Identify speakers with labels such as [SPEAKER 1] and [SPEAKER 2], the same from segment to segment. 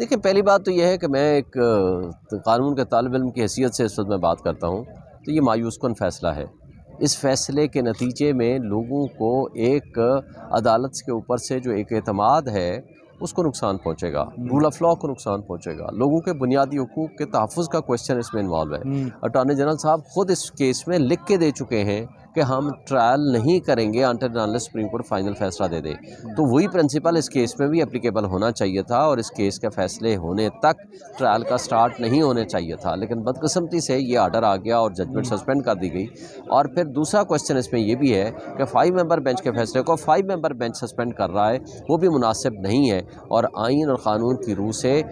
[SPEAKER 1] देखिए, पहली बात तो ये है कि मैं एक कानून के तालिब इल्म की हैसियत से इस वक्त मैं बात करता हूँ, तो ये मायूसकुन फ़ैसला है। इस फ़ैसले के नतीजे में लोगों को एक अदालत के ऊपर से जो एक एतमाद है, उसको नुकसान पहुँचेगा, रूल ऑफ़ लॉ को नुकसान पहुँचेगा, लोगों के बुनियादी हकूक़ के तहफ़्फ़ुज़ का क्वेश्चन इसमें इन्वॉल्व है। अटॉर्नी जनरल साहब ख़ुद इस केस में लिख के दे चुके हैं कि हम ट्रायल नहीं करेंगे until unless supreme court final फैसला दे दे। तो वही प्रिंसिपल इस केस में भी एप्लीकेबल होना चाहिए था और इस केस के फैसले होने तक ट्रायल का स्टार्ट नहीं होने चाहिए था, लेकिन बदकिस्मती से ये आर्डर आ गया और जजमेंट सस्पेंड कर दी गई। और फिर दूसरा क्वेश्चन इसमें ये भी है कि 5 मेंबर बेंच के फैसले को 5 मेंबर बेंच सस्पेंड कर रहा है, वो भी मुनासिब नहीं है और आईन और क़ानून की रूह से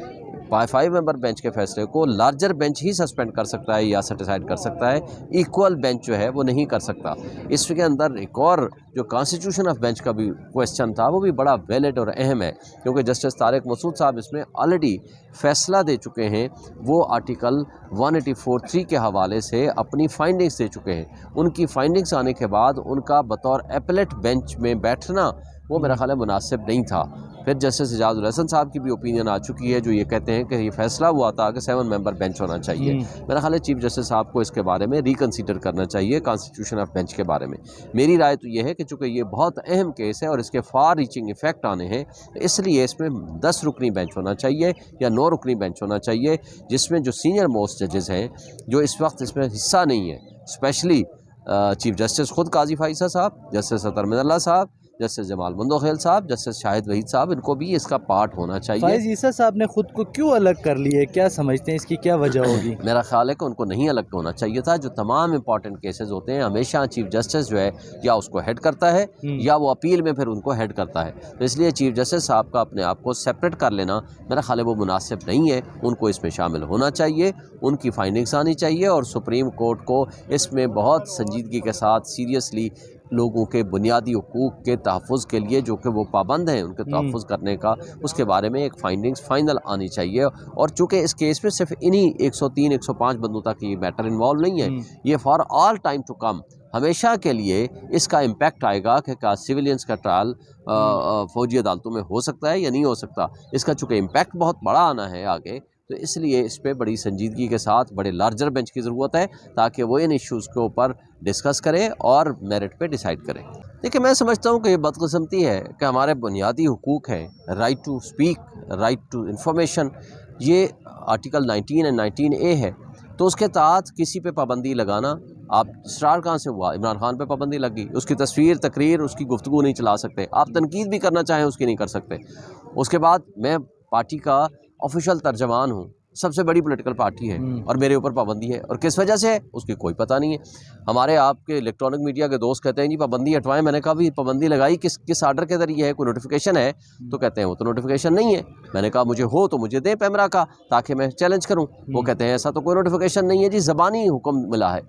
[SPEAKER 1] 5 मेंबर बेंच के फैसले को लार्जर बेंच ही सस्पेंड कर सकता है या सेटिसाइड कर सकता है, इक्वल बेंच जो है वो नहीं कर सकता। इसके अंदर एक और जो कॉन्स्टिट्यूशन ऑफ बेंच का भी क्वेश्चन था, वो भी बड़ा वैलिड और अहम है, क्योंकि जस्टिस तारिक मसूद साहब इसमें ऑलरेडी फैसला दे चुके हैं। वो आर्टिकल 184(3) के हवाले से अपनी फाइंडिंग्स दे चुके हैं। उनकी फाइंडिंग्स आने के बाद उनका बतौर एपेलेट बेंच में बैठना वो मेरा ख़्याल है मुनासिब नहीं था। फिर जस्टिस एजाजुल हसन साहब की भी ओपिनियन आ चुकी है, जो ये कहते हैं कि ये फैसला हुआ था कि 7 मेंबर बेंच होना चाहिए। मेरा ख्याल है चीफ जस्टिस साहब को इसके बारे में रिकन्सिडर करना चाहिए कॉन्स्टिट्यूशन ऑफ बेंच के बारे में। मेरी राय तो ये है कि चूँकि ये बहुत अहम केस है और इसके फार रीचिंग इफेक्ट आने हैं, इसलिए इसमें 10 रुकनी बेंच होना चाहिए या 9 रुकनी बेंच होना चाहिए, जिसमें जो सीनियर मोस्ट जजेस हैं जो इस वक्त इसमें हिस्सा नहीं है, स्पेशली चीफ जस्टिस खुद काजी फाइसा साहब, जस्टिस अतर मिनल्ला साहब, जस्टिस जमाल मुंदोखेल साहब, जस्टिस शाहिद वहीद साहब, इनको भी इसका पार्ट होना चाहिए।
[SPEAKER 2] फाइज ईसा साहब ने खुद को क्यों अलग कर लिया है, क्या समझते हैं, इसकी क्या वजह होगी?
[SPEAKER 1] मेरा ख्याल है कि उनको नहीं अलग होना चाहिए था। जो तमाम इंपॉर्टेंट केसेस होते हैं, हमेशा चीफ जस्टिस जो है या उसको हेड करता है या वो अपील में फिर उनको हेड करता है। तो इसलिए चीफ जस्टिस साहब का अपने आप को सेपरेट कर लेना मेरा ख्याल है वो मुनासिब नहीं है। उनको इसमें शामिल होना चाहिए, उनकी फाइंडिंग्स आनी चाहिए और सुप्रीम कोर्ट को इसमें बहुत संजीदगी के साथ सीरियसली लोगों के बुनियादी हकूक़ के तहफ़्फ़ुज़ के लिए जो कि वो पाबंद हैं उनके तहफ़्फ़ुज़ करने का, उसके बारे में एक फाइंडिंग्स फाइनल आनी चाहिए। और चूँकि इस केस में सिर्फ इन्हीं 103 105 बंदों तक ये मैटर इन्वॉल्व नहीं है, ये for all time to come हमेशा के लिए इसका इम्पैक्ट आएगा कि क्या सिविलियंस का ट्रायल फ़ौजी अदालतों में हो सकता है या नहीं हो सकता। इसका चूँकि इम्पैक्ट बहुत बड़ा आना है आगे, तो इसलिए इस पे बड़ी संजीदगी के साथ बड़े लार्जर बेंच की ज़रूरत है, ताकि वो इन इश्यूज़ के ऊपर डिस्कस करें और मेरिट पे डिसाइड करें। देखिए, मैं समझता हूँ कि ये बदकिस्मती है कि हमारे बुनियादी हुकूक़ हैं, right to speak, right to information, ये आर्टिकल 19 एंड 19A है। तो उसके तहत किसी पे पाबंदी लगाना, आप स्टार कहाँ से हुआ? इमरान खान पे पाबंदी लगी, उसकी तस्वीर, तकरीर, उसकी गुफ्तगू नहीं चला सकते। आप तनकीद भी करना चाहें उसकी नहीं कर सकते। उसके बाद मैं पार्टी का ऑफिशियल तर्जमान हूँ, सबसे बड़ी पॉलिटिकल पार्टी है और मेरे ऊपर पाबंदी है, और किस वजह से है उसकी कोई पता नहीं है। हमारे आपके इलेक्ट्रॉनिक मीडिया के दोस्त कहते हैं जी पाबंदी हटवाएं। मैंने कहा भी पाबंदी लगाई किस आर्डर के जरिए है, कोई नोटिफिकेशन है? तो कहते हैं वो तो नोटिफिकेशन नहीं है। मैंने कहा मुझे हो तो मुझे दें पैमरा का, ताकि मैं चैलेंज करूँ। वो कहते हैं ऐसा तो कोई नोटिफिकेशन नहीं है जी, ज़बानी हुक्म मिला है।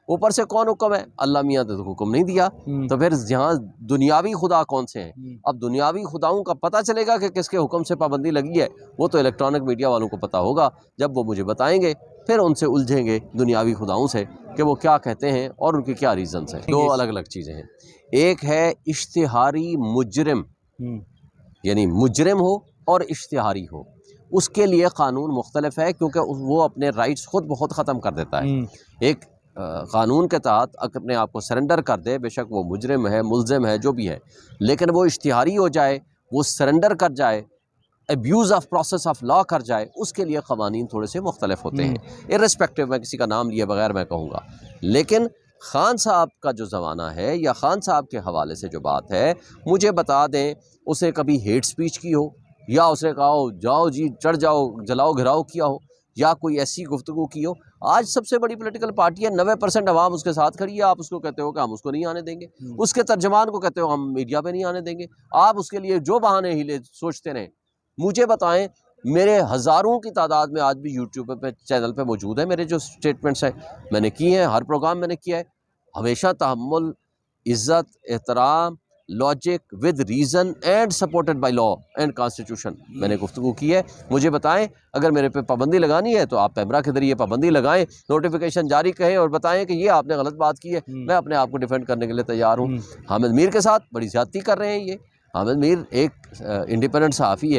[SPEAKER 1] ऊपर से कौन हुक्म है? अल्लाह मियाँ ने तो हुक्म नहीं दिया। तो फिर यहाँ दुनियावी खुदा कौन से हैं? अब दुनियावी खुदाओं का पता चलेगा कि किसके हुक्म से पाबंदी लगी है, वो तो इलेक्ट्रॉनिक मीडिया वालों को पता होगा। जब वो मुझे बताएंगे फिर उनसे उलझेंगे दुनियावी खुदाओं से कि वो क्या कहते हैं और उनके क्या रीज़न्स हैं। दो अलग अलग चीज़ें हैं। एक है इश्तिहारी मुजरिम, यानी मुजरिम हो और इश्तिहारी हो, उसके लिए क़ानून मुख्तलिफ है, क्योंकि वो अपने राइट्स खुद बहुत ख़त्म कर देता है। एक क़ानून के तहत अपने आप को सरेंडर कर दे, बेशक वो मुजरिम है, मुल्ज़िम है, जो भी है, लेकिन वो इश्तिहारी हो जाए, वो सरेंडर कर जाए, abuse of process of law कर जाए, उसके लिए क़वानीन थोड़े से मुख्तलिफ होते हैं। इर्रेस्पेक्टिव, मैं किसी का नाम लिए बगैर मैं कहूँगा। लेकिन खान साहब का जो ज़माना है या खान साहब के हवाले से जो बात है, मुझे बता दें उसे कभी हेट स्पीच की हो, या उसने कहा हो जाओ जी चढ़ जाओ, जलाओ घिराओ किया हो, या कोई ऐसी गुफ्तगू की हो। आज सबसे बड़ी पॉलिटिकल पार्टी है, 90% अवाम उसके साथ खड़ी है। आप उसको कहते हो कि हम उसको नहीं आने देंगे, उसके तर्जमान को कहते हो हम मीडिया पे नहीं आने देंगे। आप उसके लिए जो बहाने हिले सोचते रहें। मुझे बताएं, मेरे हज़ारों की तादाद में आज भी यूट्यूब पे चैनल पे मौजूद है मेरे जो स्टेटमेंट्स हैं, मैंने किए हैं, हर प्रोग्राम मैंने किया है। हमेशा तहम्मुल, इज़्ज़त, एहतराम, logic with reason and supported by law and constitution मैंने गुफ्तगू की है। मुझे बताएं, अगर मेरे पे पाबंदी लगानी है तो आप पैमरा के जरिए पाबंदी लगाएं, नोटिफिकेशन जारी करें और बताएं कि ये आपने गलत बात की है। मैं अपने आप को डिफेंड करने के लिए तैयार हूँ। हामिद मीर के साथ बड़ी ज़्यादती कर रहे हैं ये। हामिद मीर एक इंडिपेंडेंट सहाफ़ी है।